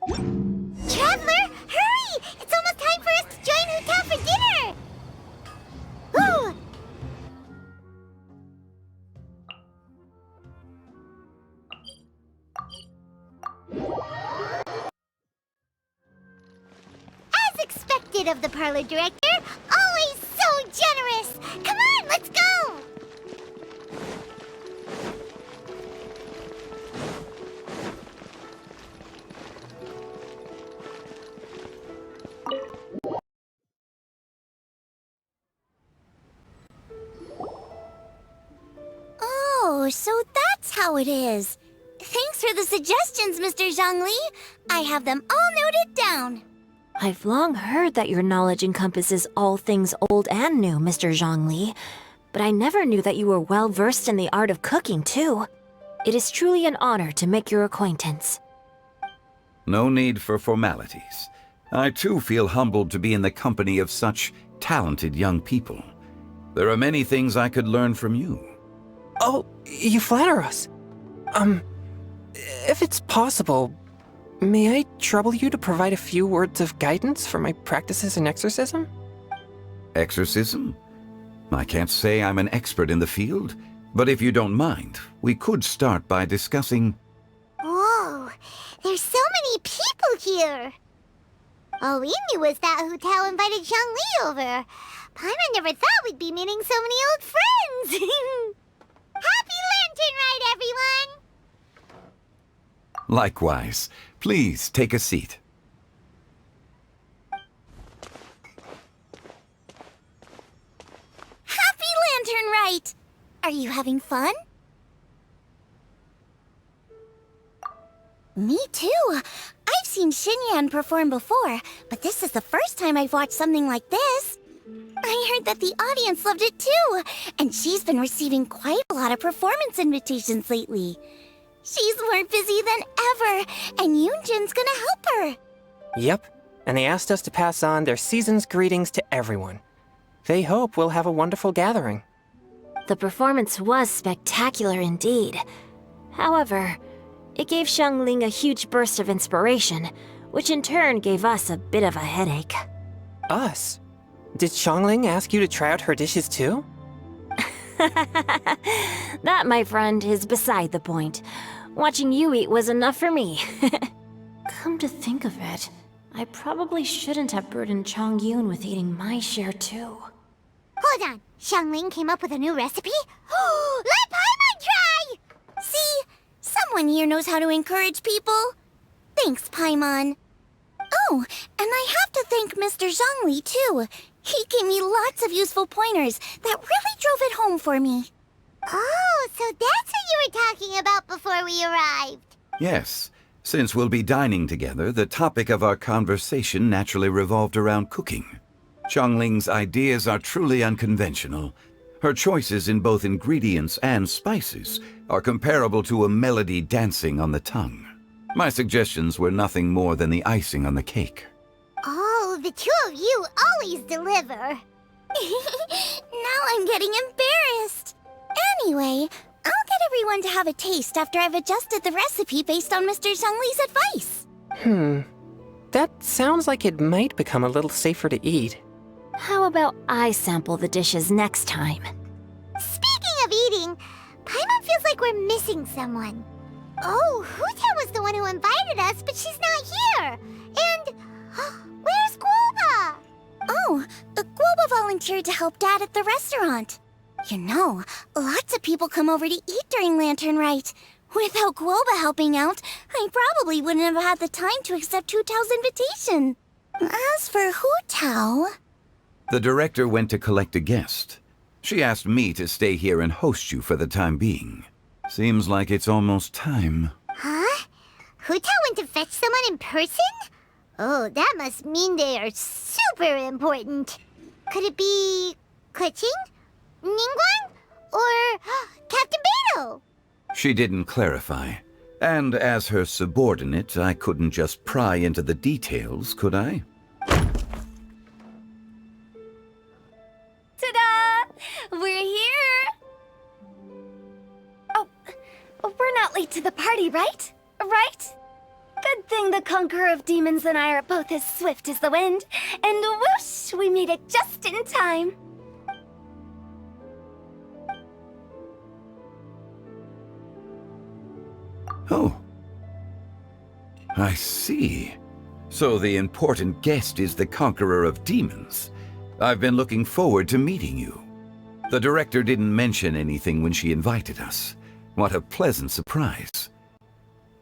Traveler, hurry! It's almost time for us to join Huta for dinner! Ooh. As expected of the parlor director, always so generous! Come on, let's go! Oh, so that's how it is. Thanks for the suggestions, Mr. Zhongli. I have them all noted down. I've long heard that your knowledge encompasses all things old and new, Mr. Zhongli, but I never knew that you were well versed in the art of cooking, too. It is truly an honor to make your acquaintance. No need for formalities. I too feel humbled to be in the company of such talented young people. There are many things I could learn from you. Oh, you flatter us. If it's possible, may I trouble you to provide a few words of guidance for my practices in exorcism? Exorcism? I can't say I'm an expert in the field, but if you don't mind, we could start by discussing... Whoa, there's so many people here! All we knew was that Hutao invited Zhongli over. Paimon never thought we'd be meeting so many old friends! Happy Lantern Rite, everyone! Likewise. Please take a seat. Happy Lantern Rite! Are you having fun? Me too. I've seen Xinyan perform before, but this is the first time I've watched something like this. I heard that the audience loved it too, and she's been receiving quite a lot of performance invitations lately. She's more busy than ever, and Yoonjin's gonna help her. Yep, and they asked us to pass on their season's greetings to everyone. They hope we'll have a wonderful gathering. The performance was spectacular indeed. However, it gave Xiangling a huge burst of inspiration, which in turn gave us a bit of a headache. Us? Did Xiangling ask you to try out her dishes too? That, my friend, is beside the point. Watching you eat was enough for me. Come to think of it, I probably shouldn't have burdened Chongyun with eating my share too. Hold on, Xiangling came up with a new recipe? Let Paimon try! See, someone here knows how to encourage people. Thanks, Paimon. Oh, and I have to thank Mr. Zhongli too. He gave me lots of useful pointers that really drove it home for me. Oh, so that's what you were talking about before we arrived. Yes. Since we'll be dining together, the topic of our conversation naturally revolved around cooking. Xiangling's ideas are truly unconventional. Her choices in both ingredients and spices are comparable to a melody dancing on the tongue. My suggestions were nothing more than the icing on the cake. Oh, the two of you always deliver. Now I'm getting embarrassed. Anyway, I'll get everyone to have a taste after I've adjusted the recipe based on Mr. Zhongli's advice. That sounds like it might become a little safer to eat. How about I sample the dishes next time? Speaking of eating, Paimon feels like we're missing someone. Oh, Huta was the one who invited us, but she's not here. And where's Guoba? Oh, Guoba volunteered to help Dad at the restaurant. You know, lots of people come over to eat during Lantern Rite. Without Guoba helping out, I probably wouldn't have had the time to accept Hu Tao's invitation. As for Hu Tao... The director went to collect a guest. She asked me to stay here and host you for the time being. Seems like it's almost time. Huh? Hu Tao went to fetch someone in person? Oh, that must mean they are super important. Could it be... Keqing? Ningguang? Or Captain Beidou? She didn't clarify. And as her subordinate, I couldn't just pry into the details, could I? Ta-da! We're here! Oh, we're not late to the party, right? Right? Good thing the Conqueror of Demons and I are both as swift as the wind. And whoosh, we made it just in time. Oh. I see. So the important guest is the Conqueror of Demons. I've been looking forward to meeting you. The director didn't mention anything when she invited us. What a pleasant surprise.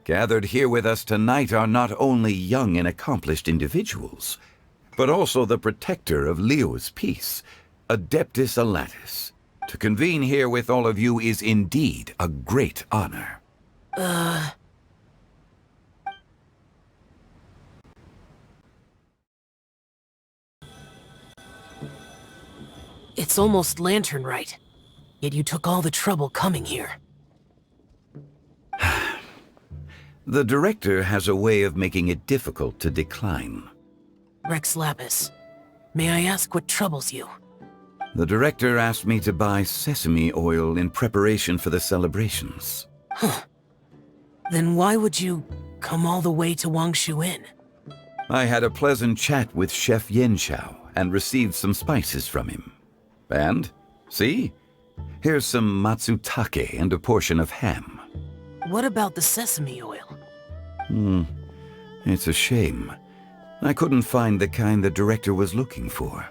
Gathered here with us tonight are not only young and accomplished individuals, but also the protector of Leo's peace, Adeptus Alatus. To convene here with all of you is indeed a great honor. It's almost lantern right. Yet you took all the trouble coming here. The director has a way of making it difficult to decline. Rex Lapis, may I ask what troubles you? The director asked me to buy sesame oil in preparation for the celebrations. Huh. Then why would you come all the way to Wangshu Inn? I had a pleasant chat with Chef Xiao and received some spices from him. And, see? Here's some matsutake and a portion of ham. What about the sesame oil? It's a shame. I couldn't find the kind the director was looking for.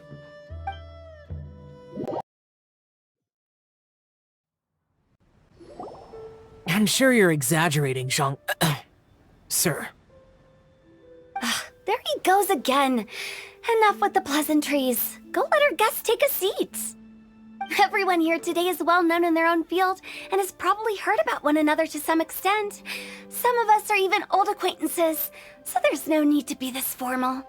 I'm sure you're exaggerating, Sir. There he goes again. Enough with the pleasantries. Go let our guests take a seat. Everyone here today is well known in their own field and has probably heard about one another to some extent. Some of us are even old acquaintances, so there's no need to be this formal.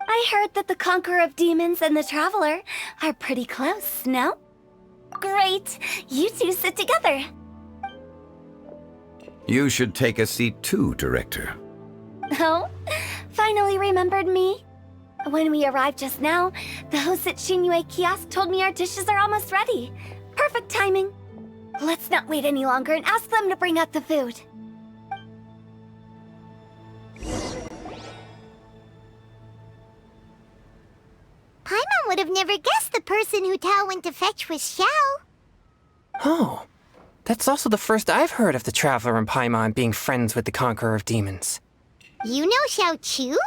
I heard that the Conqueror of Demons and the Traveler are pretty close, no? Great! You two sit together. You should take a seat too, Director. Oh? Finally remembered me? When we arrived just now, the host at Shinue Kiosk told me our dishes are almost ready. Perfect timing. Let's not wait any longer and ask them to bring out the food. Paimon would have never guessed the person who Tao went to fetch was Xiao. Oh, that's also the first I've heard of the Traveler and Paimon being friends with the Conqueror of Demons. You know Xiao Chu?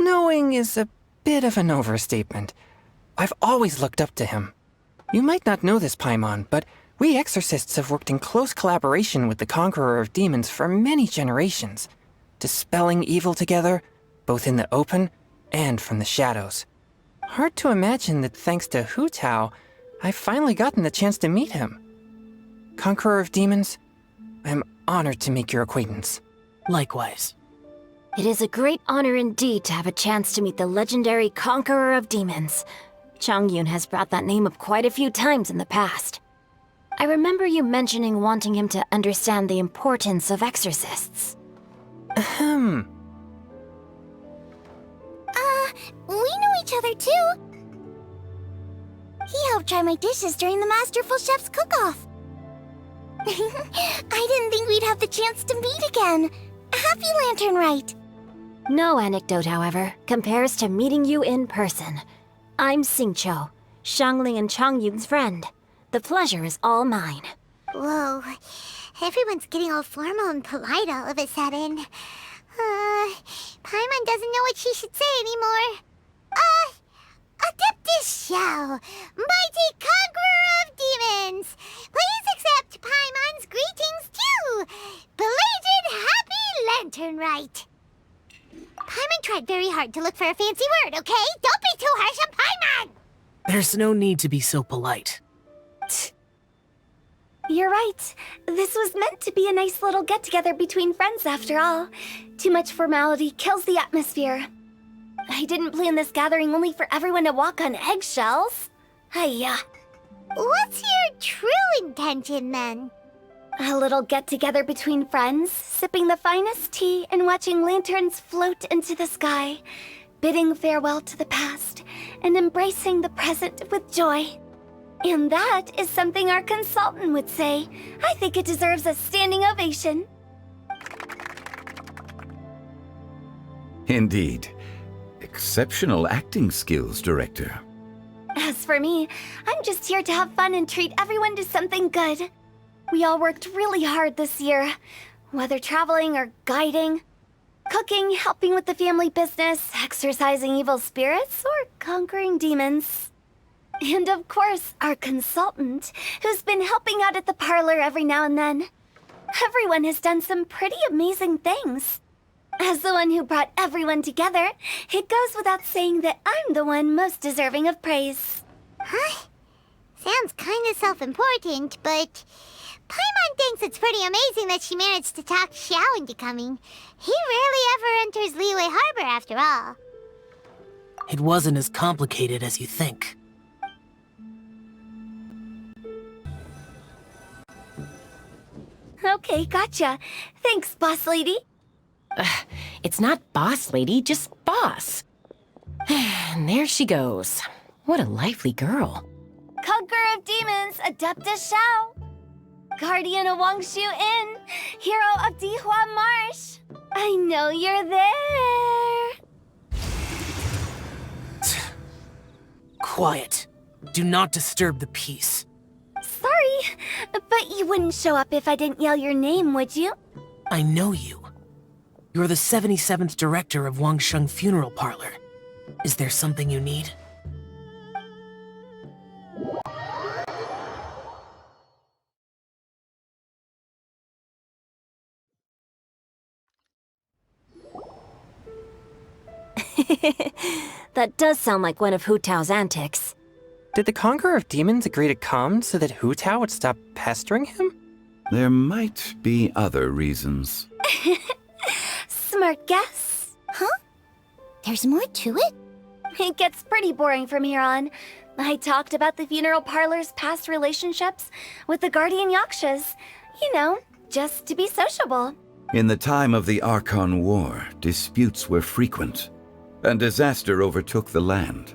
Knowing is a bit of an overstatement. I've always looked up to him. You might not know this, Paimon, but we exorcists have worked in close collaboration with the Conqueror of Demons for many generations, dispelling evil together, both in the open and from the shadows. Hard to imagine that thanks to Hu Tao, I've finally gotten the chance to meet him. Conqueror of Demons, I'm honored to make your acquaintance. Likewise. It is a great honor indeed to have a chance to meet the legendary Conqueror of Demons. Chongyun has brought that name up quite a few times in the past. I remember you mentioning wanting him to understand the importance of exorcists. We know each other too. He helped try my dishes during the Masterful Chef's cook-off. I didn't think we'd have the chance to meet again. Happy Lantern Rite. No anecdote, however, compares to meeting you in person. I'm Xingqiu, Shangling and Chongyun's friend. The pleasure is all mine. Whoa, everyone's getting all formal and polite all of a sudden. Paimon doesn't know what she should say anymore. Adeptus Xiao, mighty Conqueror of Demons, please accept Paimon's greetings too. Belated Happy Lantern Rite. Paimon tried very hard to look for a fancy word, okay? Don't be too harsh on Paimon! There's no need to be so polite. You're right. This was meant to be a nice little get-together between friends after all. Too much formality kills the atmosphere. I didn't plan this gathering only for everyone to walk on eggshells. Hiya. What's your true intention, then? A little get-together between friends, sipping the finest tea and watching lanterns float into the sky, bidding farewell to the past and embracing the present with joy. And that is something our consultant would say. I think it deserves a standing ovation. Indeed. Exceptional acting skills, Director. As for me, I'm just here to have fun and treat everyone to something good. We all worked really hard this year, whether traveling or guiding, cooking, helping with the family business, exorcising evil spirits, or conquering demons. And of course, our consultant, who's been helping out at the parlor every now and then. Everyone has done some pretty amazing things. As the one who brought everyone together, it goes without saying that I'm the one most deserving of praise. Huh? Sounds kinda self-important, but Paimon thinks it's pretty amazing that she managed to talk Xiao into coming. He rarely ever enters Liyue Harbor after all. It wasn't as complicated as you think. Okay, gotcha. Thanks, boss lady. It's not boss lady, just boss. And there she goes. What a lively girl. Conqueror of demons, Adeptus Xiao. Guardian of Wangshu Inn, hero of Dihua Marsh. I know you're there. Quiet. Do not disturb the peace. Sorry, but you wouldn't show up if I didn't yell your name, would you? I know you. You're the 77th director of Wangsheng Funeral Parlor. Is there something you need? That does sound like one of Hu Tao's antics. Did the Conqueror of Demons agree to come so that Hu Tao would stop pestering him? There might be other reasons. Smart guess. Huh? There's more to it? It gets pretty boring from here on. I talked about the funeral parlor's past relationships with the guardian yakshas. You know, just to be sociable. In the time of the Archon War, disputes were frequent, and disaster overtook the land.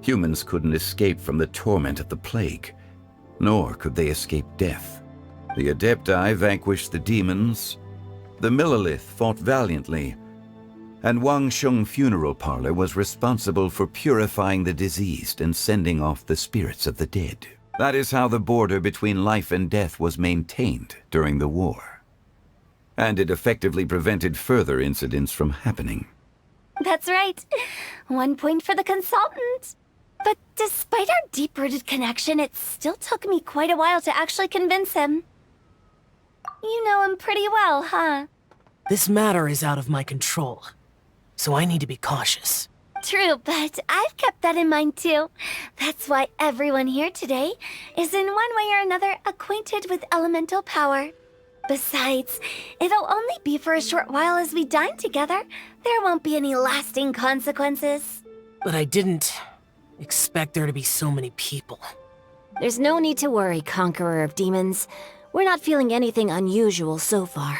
Humans couldn't escape from the torment of the plague, nor could they escape death. The Adepti vanquished the demons, the Millelith fought valiantly, and Wangsheng Funeral Parlor was responsible for purifying the diseased and sending off the spirits of the dead. That is how the border between life and death was maintained during the war. And it effectively prevented further incidents from happening. That's right. 1 point for the consultant. But despite our deep-rooted connection, it still took me quite a while to actually convince him. You know him pretty well, huh? This matter is out of my control, so I need to be cautious. True, but I've kept that in mind too. That's why everyone here today is in one way or another acquainted with elemental power. Besides, it'll only be for a short while as we dine together. There won't be any lasting consequences. But I didn't expect there to be so many people. There's no need to worry, Conqueror of Demons. We're not feeling anything unusual so far.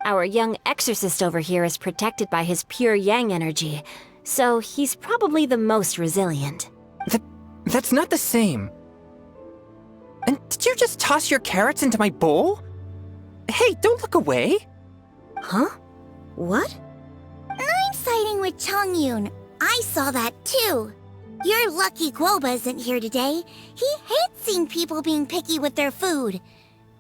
Our young exorcist over here is protected by his pure yang energy, so he's probably the most resilient. That's not the same. And did you just toss your carrots into my bowl? Hey, don't look away. Huh? What? I'm siding with Chongyun. I saw that too. You're lucky Guoba isn't here today. He hates seeing people being picky with their food.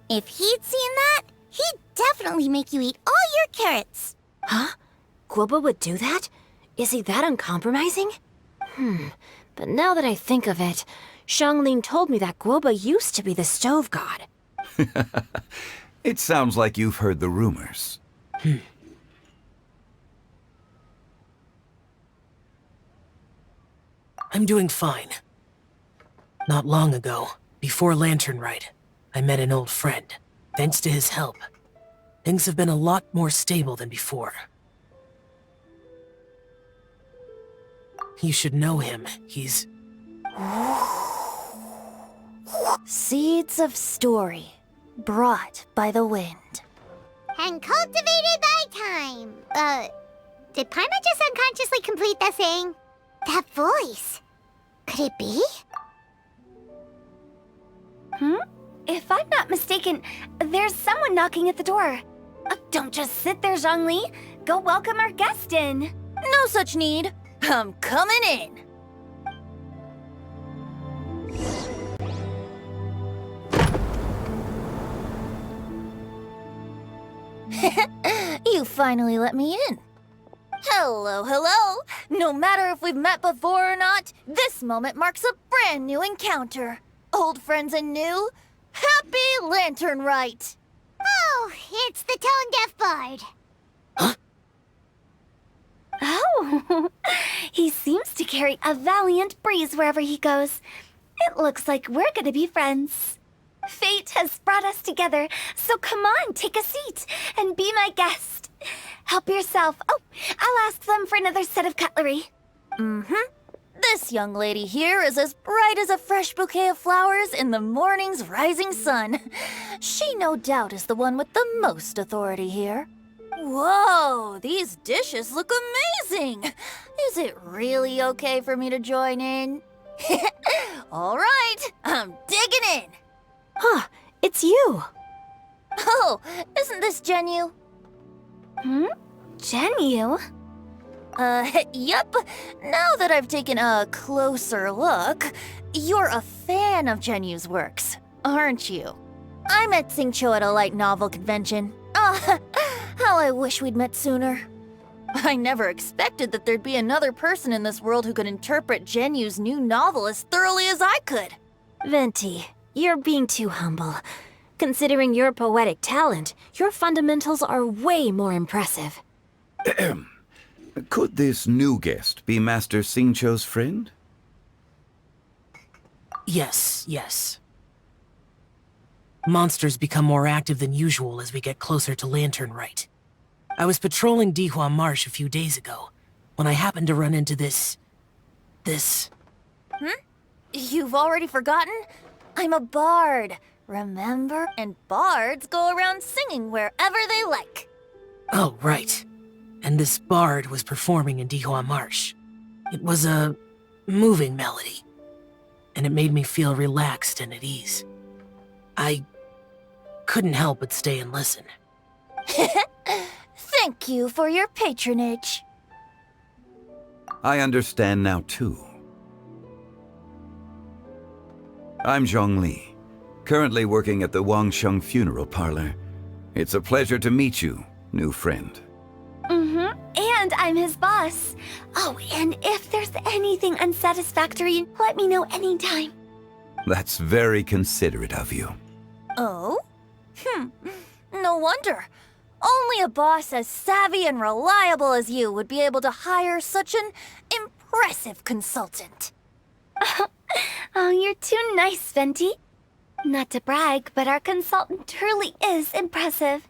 If he'd seen that, he'd definitely make you eat all your carrots. Huh? Guoba would do that? Is he that uncompromising? But now that I think of it, Xianglin told me that Guoba used to be the stove god. It sounds like you've heard the rumors. I'm doing fine. Not long ago, before Lantern Rite, I met an old friend. Thanks to his help, things have been a lot more stable than before. You should know him. He's... Seeds of story, brought by the wind. And cultivated by time. Did Paimon just unconsciously complete that saying? That voice. Could it be? If I'm not mistaken, there's someone knocking at the door. Don't just sit there, Zhongli. Go welcome our guest in. No such need. I'm coming in. You finally let me in. Hello, hello. No matter if we've met before or not, this moment marks a brand new encounter. Old friends and new. Happy Lantern Rite. Oh, it's the tone-deaf bard. Oh, he seems to carry a valiant breeze wherever he goes. It looks like we're gonna be friends. Fate has brought us together, so come on, take a seat and be my guest. Help yourself. Oh, I'll ask them for another set of cutlery. This young lady here is as bright as a fresh bouquet of flowers in the morning's rising sun. She no doubt is the one with the most authority here. Whoa, these dishes look amazing! Is it really okay for me to join in? All right, I'm digging in. Huh, it's you. Oh, isn't this Genu? Genu? Yep. Now that I've taken a closer look, you're a fan of Genu's works, aren't you? I met Xingqiu at a light novel convention. How I wish we'd met sooner. I never expected that there'd be another person in this world who could interpret Genu's new novel as thoroughly as I could. Venti, you're being too humble. Considering your poetic talent, your fundamentals are way more impressive. Could this new guest be Master Xingqiu's friend? Yes. Monsters become more active than usual as we get closer to Lantern Rite. I was patrolling Dihua Marsh a few days ago, when I happened to run into this... You've already forgotten? I'm a bard, remember? And bards go around singing wherever they like. Oh, right. And this bard was performing in Dihua Marsh. It was a moving melody, and it made me feel relaxed and at ease. I couldn't help but stay and listen. Thank you for your patronage. I understand now, too. I'm Zhongli, currently working at the Wangsheng Funeral Parlor. It's a pleasure to meet you, new friend. And I'm his boss. Oh, and if there's anything unsatisfactory, let me know anytime. That's very considerate of you. Oh? No wonder. Only a boss as savvy and reliable as you would be able to hire such an impressive consultant. Oh, you're too nice, Venti. Not to brag, but our consultant truly is impressive.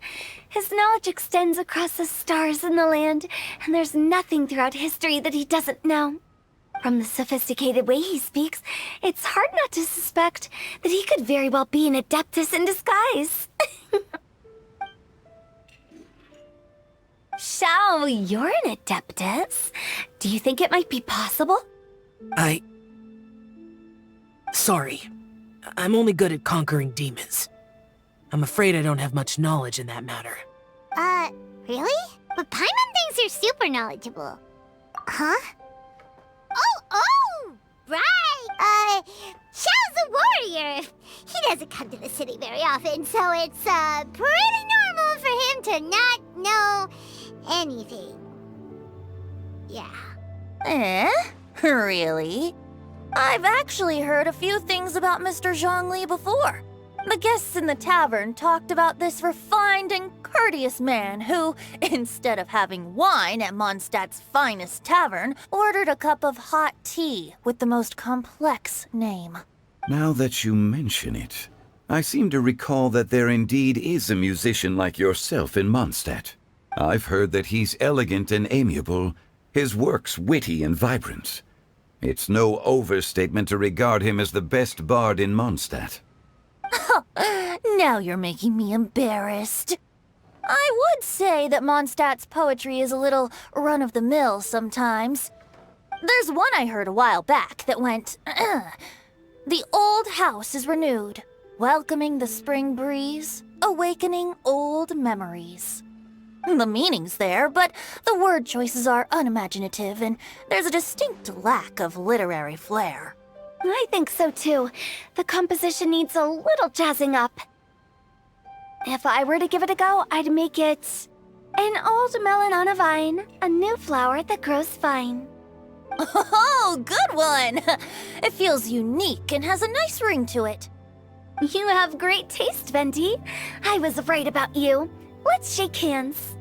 His knowledge extends across the stars and the land, and there's nothing throughout history that he doesn't know. From the sophisticated way he speaks, it's hard not to suspect that he could very well be an adeptus in disguise. Xiao, you're an adeptus. Do you think it might be possible? Sorry. I'm only good at conquering demons. I'm afraid I don't have much knowledge in that matter. Really? But Paimon thinks you're super knowledgeable. Huh? Oh! Right! Xiao's a warrior. He doesn't come to the city very often, so it's, pretty normal for him to not know anything. Yeah. Really? I've actually heard a few things about Mr. Zhongli before. The guests in the tavern talked about this refined and courteous man who, instead of having wine at Mondstadt's finest tavern, ordered a cup of hot tea with the most complex name. Now that you mention it, I seem to recall that there indeed is a musician like yourself in Mondstadt. I've heard that he's elegant and amiable, his works witty and vibrant. It's no overstatement to regard him as the best bard in Mondstadt. Now you're making me embarrassed. I would say that Mondstadt's poetry is a little run-of-the-mill sometimes. There's one I heard a while back that went, "The old house is renewed, welcoming the spring breeze, awakening old memories." The meaning's there, but the word choices are unimaginative, and there's a distinct lack of literary flair. I think so too. The composition needs a little jazzing up. If I were to give it a go, I'd make it an old melon on a vine, a new flower that grows fine. Oh, good one! It feels unique and has a nice ring to it. You have great taste, Venti. I was right about you. Let's shake hands.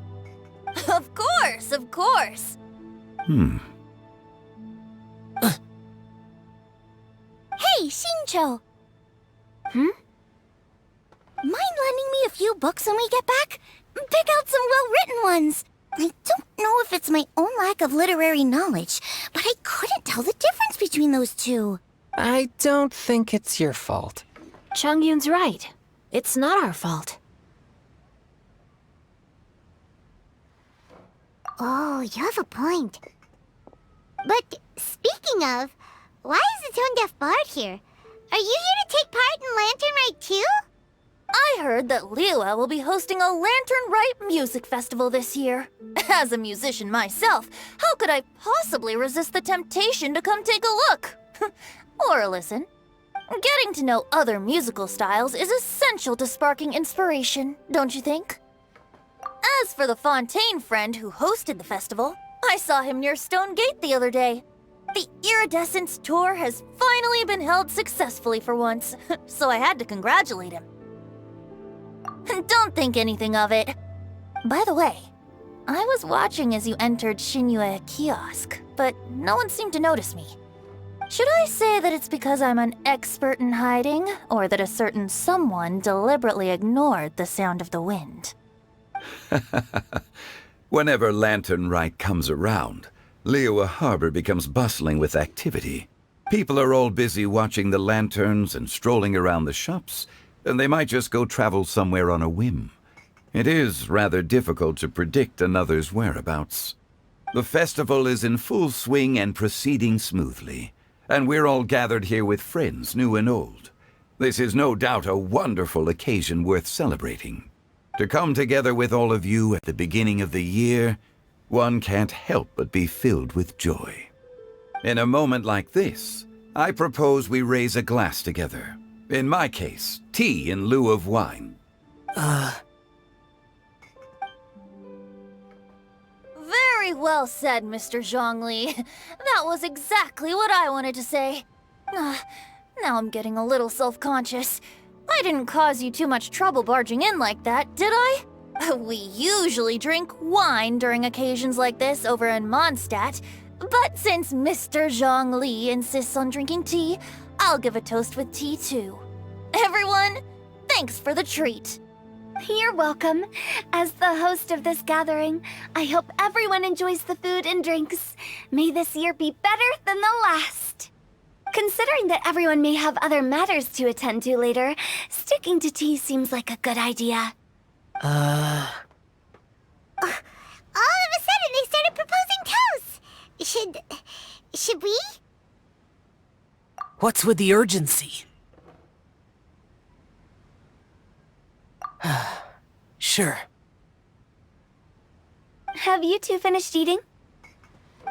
Of course, of course. Hey, Xingqiu! Mind lending me a few books when we get back? Pick out some well-written ones. I don't know if it's my own lack of literary knowledge, but I couldn't tell the difference between those two. I don't think it's your fault. Chongyun's right. It's not our fault. Oh, you have a point. But speaking of, why is the tone-deaf bard here? Are you here to take part in Lantern Rite too? I heard that Liyue will be hosting a Lantern Rite music festival this year. As a musician myself, how could I possibly resist the temptation to come take a look? Or listen. Getting to know other musical styles is essential to sparking inspiration, don't you think? As for the Fontaine friend who hosted the festival, I saw him near Stone Gate the other day. The Iridescence tour has finally been held successfully for once, so I had to congratulate him. Don't think anything of it. By the way, I was watching as you entered Xinyue Kiosk, but no one seemed to notice me. Should I say that it's because I'm an expert in hiding, or that a certain someone deliberately ignored the sound of the wind? Whenever Lantern Rite comes around, Liyue Harbor becomes bustling with activity. People are all busy watching the lanterns and strolling around the shops, and they might just go travel somewhere on a whim. It is rather difficult to predict another's whereabouts. The festival is in full swing and proceeding smoothly, and we're all gathered here with friends, new and old. This is no doubt a wonderful occasion worth celebrating. To come together with all of you at the beginning of the year, one can't help but be filled with joy. In a moment like this, I propose we raise a glass together. In my case, tea in lieu of wine. Very well said, Mr. Zhongli. That was exactly what I wanted to say. Now I'm getting a little self-conscious. I didn't cause you too much trouble barging in like that, did I? We usually drink wine during occasions like this over in Mondstadt, but since Mr. Zhongli insists on drinking tea, I'll give a toast with tea too. Everyone, thanks for the treat. You're welcome. As the host of this gathering, I hope everyone enjoys the food and drinks. May this year be better than the last. Considering that everyone may have other matters to attend to later, sticking to tea seems like a good idea. All of a sudden, they started proposing toasts. Should we? What's with the urgency? Sure. Have you two finished eating?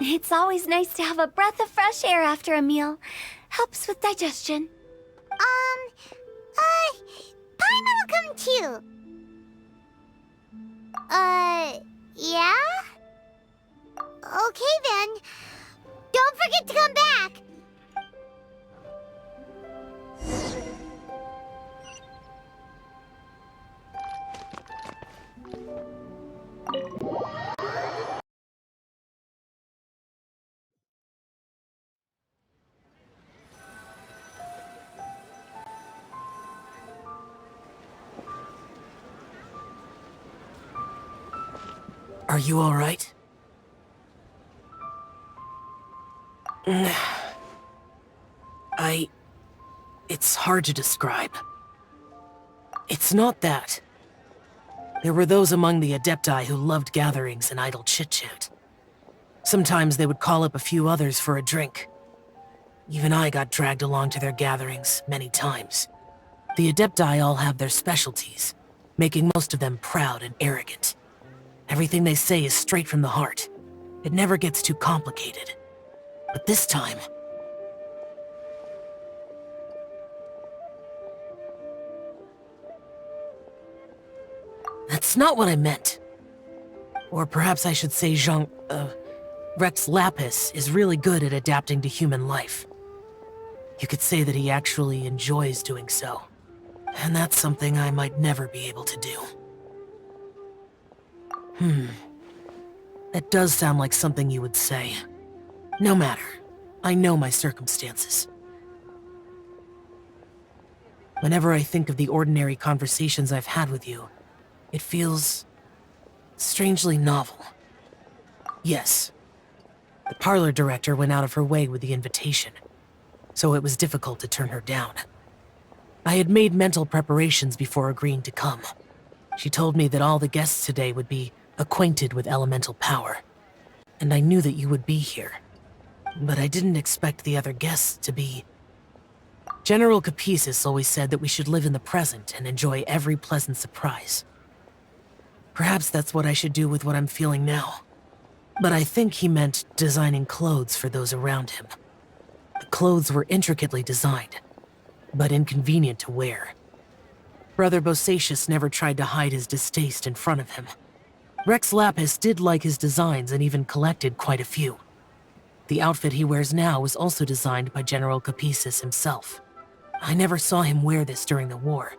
It's always nice to have a breath of fresh air after a meal. Helps with digestion. Paimon will come too. Yeah? Okay then. Don't forget to come back. Are you all right? It's hard to describe. It's not that. There were those among the Adepti who loved gatherings and idle chit-chat. Sometimes they would call up a few others for a drink. Even I got dragged along to their gatherings many times. The Adepti all have their specialties, making most of them proud and arrogant. Everything they say is straight from the heart. It never gets too complicated. But this time... That's not what I meant. Or perhaps I should say Rex Lapis is really good at adapting to human life. You could say that he actually enjoys doing so. And that's something I might never be able to do. That does sound like something you would say. No matter. I know my circumstances. Whenever I think of the ordinary conversations I've had with you, it feels strangely novel. Yes, the parlor director went out of her way with the invitation, so it was difficult to turn her down. I had made mental preparations before agreeing to come. She told me that all the guests today would be acquainted with elemental power, and I knew that you would be here. But I didn't expect the other guests to be... General Capisis always said that we should live in the present and enjoy every pleasant surprise. Perhaps that's what I should do with what I'm feeling now. But I think he meant designing clothes for those around him. The clothes were intricately designed, but inconvenient to wear. Brother Bosacius never tried to hide his distaste in front of him. Rex Lapis did like his designs and even collected quite a few. The outfit he wears now was also designed by General Capisis himself. I never saw him wear this during the war.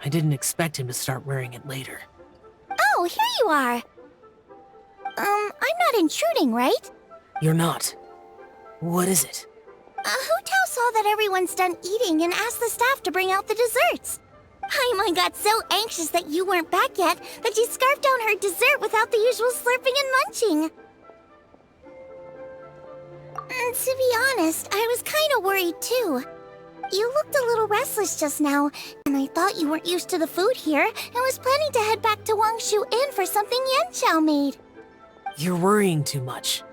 I didn't expect him to start wearing it later. Oh, here you are. I'm not intruding, right? You're not. What is it? Hu Tao saw that everyone's done eating and asked the staff to bring out the desserts. Paimon got so anxious that you weren't back yet that she scarfed down her dessert without the usual slurping and munching. And to be honest, I was kind of worried too. You looked a little restless just now, and I thought you weren't used to the food here and was planning to head back to Wangshu Inn for something Yanxiao made. You're worrying too much.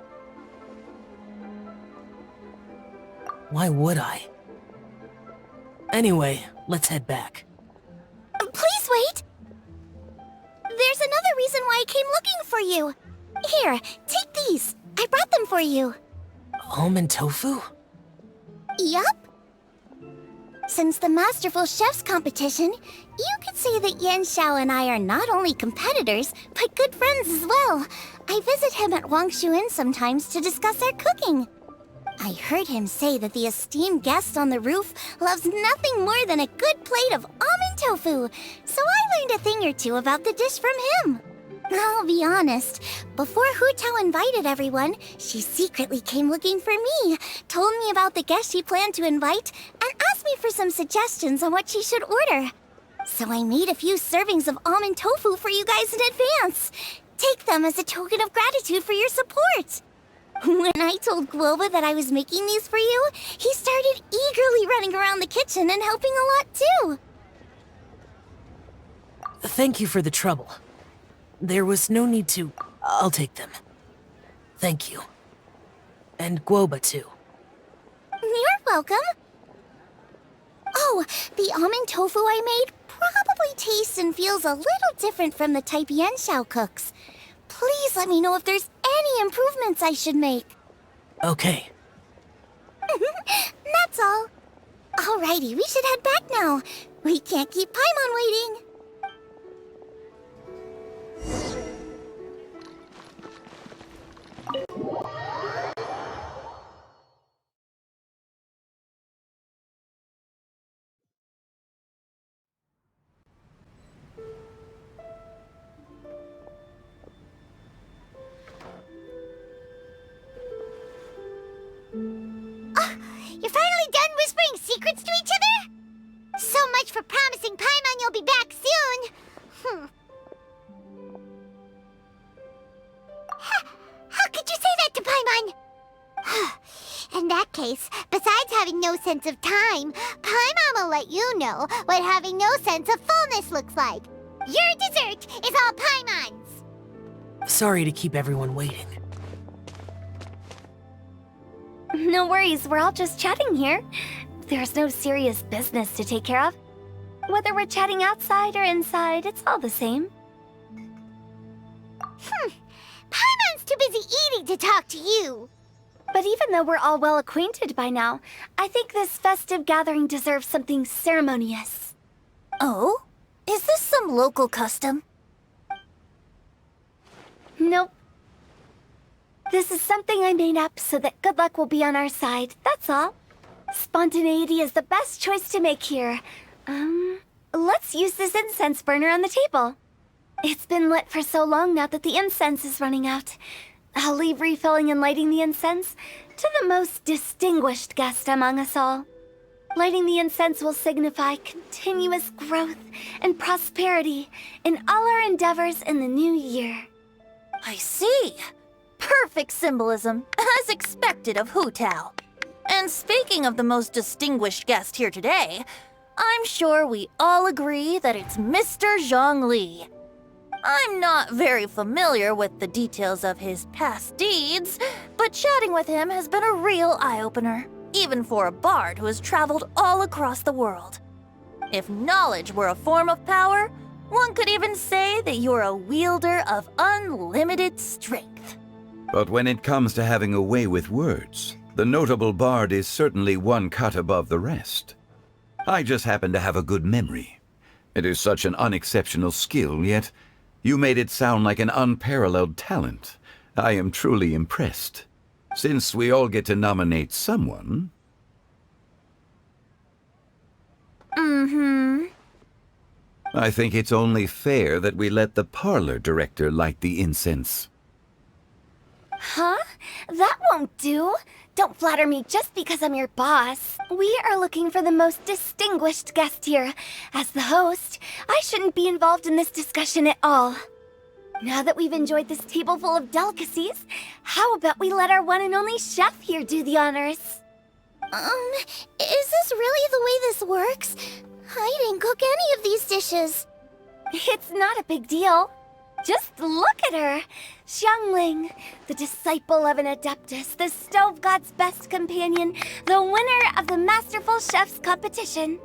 Why would I? Anyway, let's head back. Please wait! There's another reason why I came looking for you. Here, take these. I brought them for you. Almond tofu? Yup. Since the Masterful Chef's competition, you could say that Yanxiao and I are not only competitors, but good friends as well. I visit him at Wangshu Inn sometimes to discuss our cooking. I heard him say that the esteemed guest on the roof loves nothing more than a good plate of almond tofu, so I learned a thing or two about the dish from him. I'll be honest, before Hu Tao invited everyone, she secretly came looking for me, told me about the guests she planned to invite, and asked me for some suggestions on what she should order. So I made a few servings of almond tofu for you guys in advance. Take them as a token of gratitude for your support. When I told Guoba that I was making these for you, he started eagerly running around the kitchen and helping a lot too. Thank you for the trouble. There was no need to... I'll take them. Thank you. And Guoba too. You're welcome. Oh, the almond tofu I made probably tastes and feels a little different from the type Yanxiao cooks. Please let me know if there's any improvements I should make. Okay. That's all. Alrighty, we should head back now. We can't keep Paimon waiting. You're finally done whispering secrets to each other? So much for promising Paimon you'll be back soon. How could you say that to Paimon? In that case, besides having no sense of time, Paimon will let you know what having no sense of fullness looks like. Your dessert is all Paimon's. Sorry to keep everyone waiting. No worries, we're all just chatting here. There's no serious business to take care of. Whether we're chatting outside or inside, it's all the same. Paimon's too busy eating to talk to you. But even though we're all well acquainted by now, I think this festive gathering deserves something ceremonious. Oh? Is this some local custom? Nope. This is something I made up so that good luck will be on our side, that's all. Spontaneity is the best choice to make here. Let's use this incense burner on the table. It's been lit for so long now that the incense is running out. I'll leave refilling and lighting the incense to the most distinguished guest among us all. Lighting the incense will signify continuous growth and prosperity in all our endeavors in the new year. I see. Perfect symbolism, as expected of Hu Tao. And speaking of the most distinguished guest here today, I'm sure we all agree that it's Mr. Zhongli. I'm not very familiar with the details of his past deeds, but chatting with him has been a real eye-opener, even for a bard who has traveled all across the world. If knowledge were a form of power, one could even say that you're a wielder of unlimited strength. But when it comes to having a way with words, the notable bard is certainly one cut above the rest. I just happen to have a good memory. It is such an unexceptional skill, yet you made it sound like an unparalleled talent. I am truly impressed. Since we all get to nominate someone... I think it's only fair that we let the parlor director light the incense. Huh? That won't do. Don't flatter me just because I'm your boss. We are looking for the most distinguished guest here. As the host, I shouldn't be involved in this discussion at all. Now that we've enjoyed this table full of delicacies, how about we let our one and only chef here do the honors? Is this really the way this works? I didn't cook any of these dishes. It's not a big deal. Just look at her! Xiangling, the disciple of an adeptus, the stove god's best companion, the winner of the Masterful Chef's competition.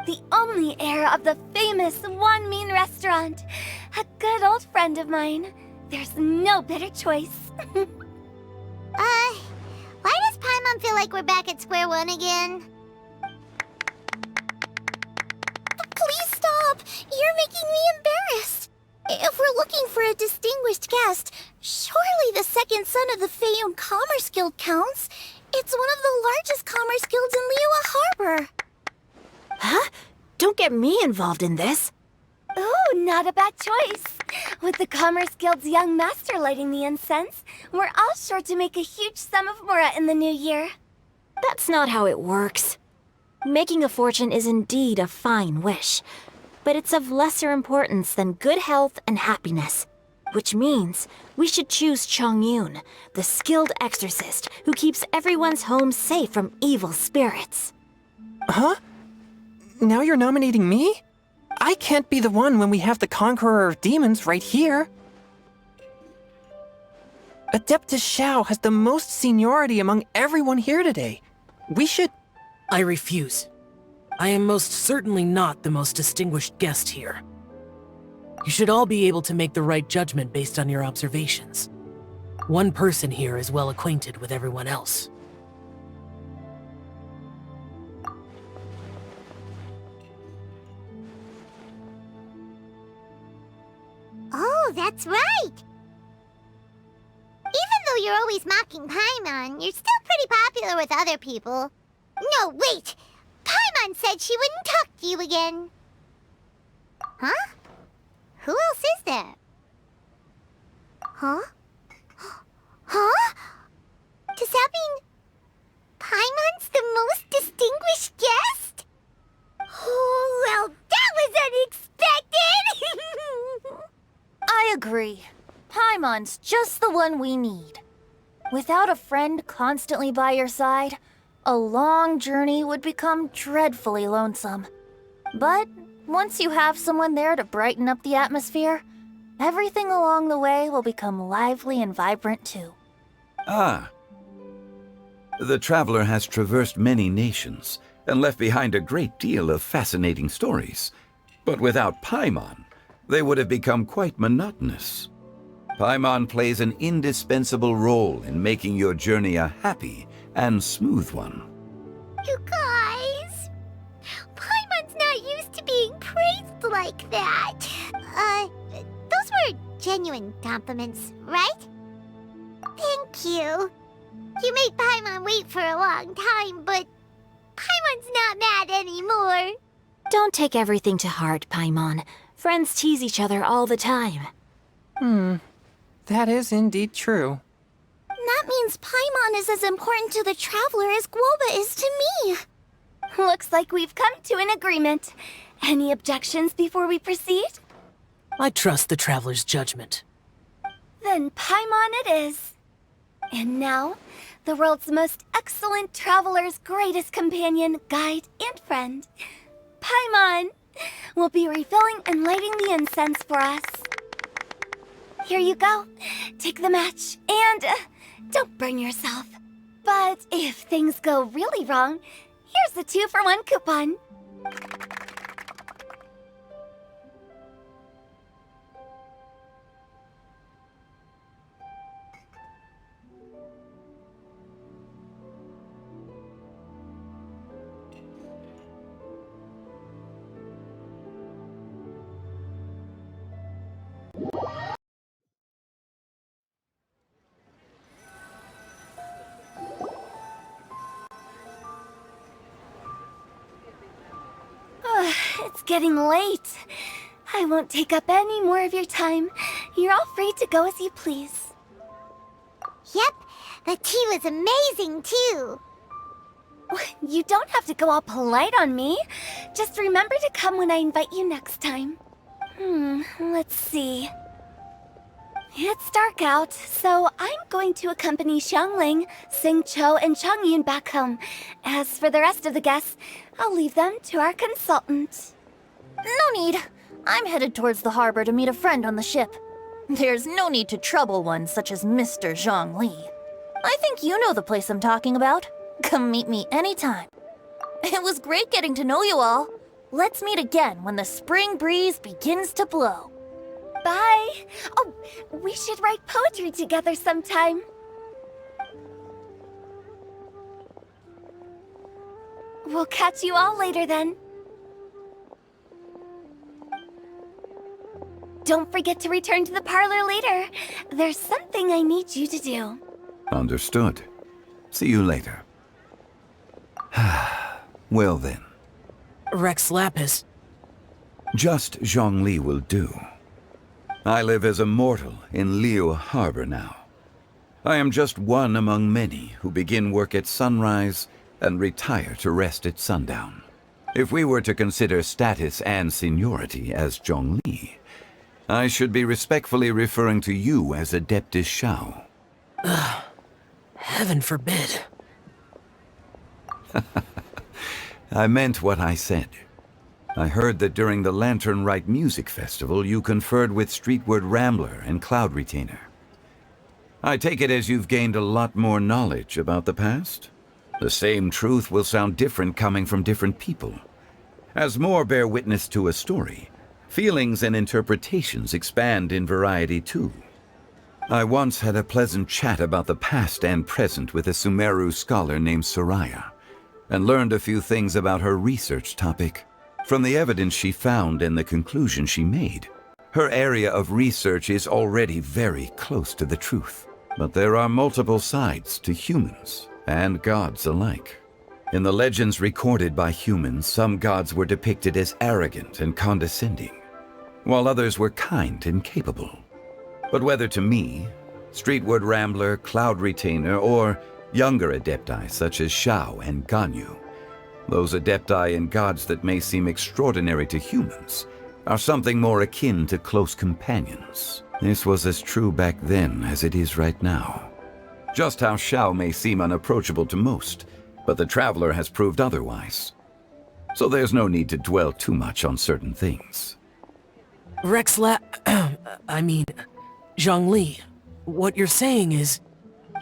The only heir of the famous Wan Min restaurant. A good old friend of mine. There's no better choice. Why does Paimon feel like we're back at square one again? Please stop! You're making me embarrassed. If we're looking for a distinguished guest, surely the second son of the Feiyun Commerce Guild counts. It's one of the largest commerce guilds in Liyue Harbor. Huh? Don't get me involved in this. Ooh, not a bad choice. With the Commerce Guild's young master lighting the incense, we're all sure to make a huge sum of mora in the new year. That's not how it works. Making a fortune is indeed a fine wish, but it's of lesser importance than good health and happiness. Which means we should choose Chongyun, the skilled exorcist who keeps everyone's home safe from evil spirits. Huh? Now you're nominating me? I can't be the one when we have the Conqueror of Demons right here. Adeptus Xiao has the most seniority among everyone here today. We should... I refuse. I am most certainly not the most distinguished guest here. You should all be able to make the right judgment based on your observations. One person here is well acquainted with everyone else. Oh, that's right! Even though you're always mocking Paimon, you're still pretty popular with other people. No, wait! Paimon said she wouldn't talk to you again. Huh? Who else is there? Huh? Huh? Does that mean Paimon's the most distinguished guest? Oh, well, that was unexpected! I agree. Paimon's just the one we need. Without a friend constantly by your side, a long journey would become dreadfully lonesome. But once you have someone there to brighten up the atmosphere, everything along the way will become lively and vibrant too. Ah. The traveler has traversed many nations and left behind a great deal of fascinating stories. But without Paimon, they would have become quite monotonous. Paimon plays an indispensable role in making your journey a happy and smooth one. You guys, Paimon's not used to being praised like that. Those were genuine compliments, right? Thank you. You made Paimon wait for a long time, but Paimon's not mad anymore. Don't take everything to heart, Paimon. Friends tease each other all the time. That is indeed true. That means Paimon is as important to the Traveler as Guoba is to me. Looks like we've come to an agreement. Any objections before we proceed? I trust the Traveler's judgment. Then Paimon it is. And now, the world's most excellent traveler's greatest companion, guide, and friend, Paimon, will be refilling and lighting the incense for us. Here you go. Take the match, and don't burn yourself. But if things go really wrong, here's the 2-for-1 coupon. It's getting late. I won't take up any more of your time. You're all free to go as you please. Yep, the tea was amazing too. You don't have to go all polite on me. Just remember to come when I invite you next time. Let's see. It's dark out, so I'm going to accompany Xiangling, Xingqiu, and Chongyun back home. As for the rest of the guests, I'll leave them to our consultant. No need. I'm headed towards the harbor to meet a friend on the ship. There's no need to trouble one such as Mr. Zhongli. I think you know the place I'm talking about. Come meet me anytime. It was great getting to know you all. Let's meet again when the spring breeze begins to blow. Bye. Oh, we should write poetry together sometime. We'll catch you all later then. Don't forget to return to the parlor later. There's something I need you to do. Understood. See you later. Well then. Rex Lapis. Just Zhongli will do. I live as a mortal in Liu Harbor now. I am just one among many who begin work at sunrise and retire to rest at sundown. If we were to consider status and seniority as Zhongli, I should be respectfully referring to you as Adeptus Xiao. Heaven forbid. I meant what I said. I heard that during the Lantern Rite Music Festival, you conferred with Streetward Rambler and Cloud Retainer. I take it as you've gained a lot more knowledge about the past? The same truth will sound different coming from different people. As more bear witness to a story, feelings and interpretations expand in variety too. I once had a pleasant chat about the past and present with a Sumeru scholar named Soraya, and learned a few things about her research topic. From the evidence she found and the conclusion she made, her area of research is already very close to the truth. But there are multiple sides to humans and gods alike. In the legends recorded by humans, some gods were depicted as arrogant and condescending, while others were kind and capable. But whether to me, Streetward Rambler, Cloud Retainer, or younger adepti such as Xiao and Ganyu, those adepti and gods that may seem extraordinary to humans are something more akin to close companions. This was as true back then as it is right now. Just how Xiao may seem unapproachable to most, but the Traveler has proved otherwise. So there's no need to dwell too much on certain things. Zhongli, what you're saying is...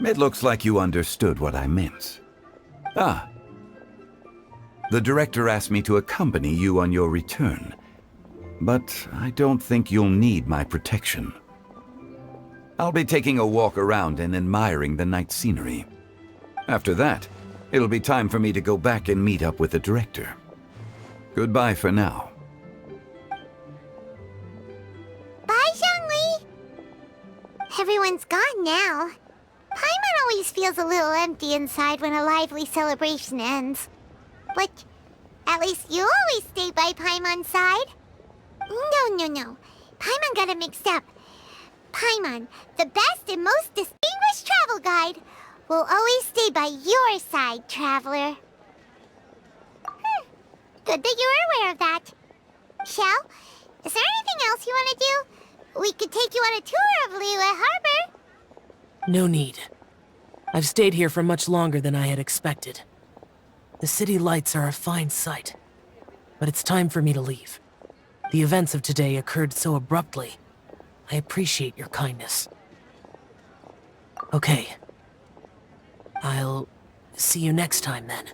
It looks like you understood what I meant. The director asked me to accompany you on your return, but I don't think you'll need my protection. I'll be taking a walk around and admiring the night scenery. After that, it'll be time for me to go back and meet up with the director. Goodbye for now. Bye, Zhongli! Everyone's gone now. Paimon always feels a little empty inside when a lively celebration ends. But at least you always stay by Paimon's side. No. Paimon got it mixed up. Paimon, the best and most distinguished travel guide, will always stay by your side, traveler. Good that you were aware of that. Xiao, is there anything else you want to do? We could take you on a tour of Liyue Harbor. No need. I've stayed here for much longer than I had expected. The city lights are a fine sight, but it's time for me to leave. The events of today occurred so abruptly. I appreciate your kindness. Okay. I'll see you next time then.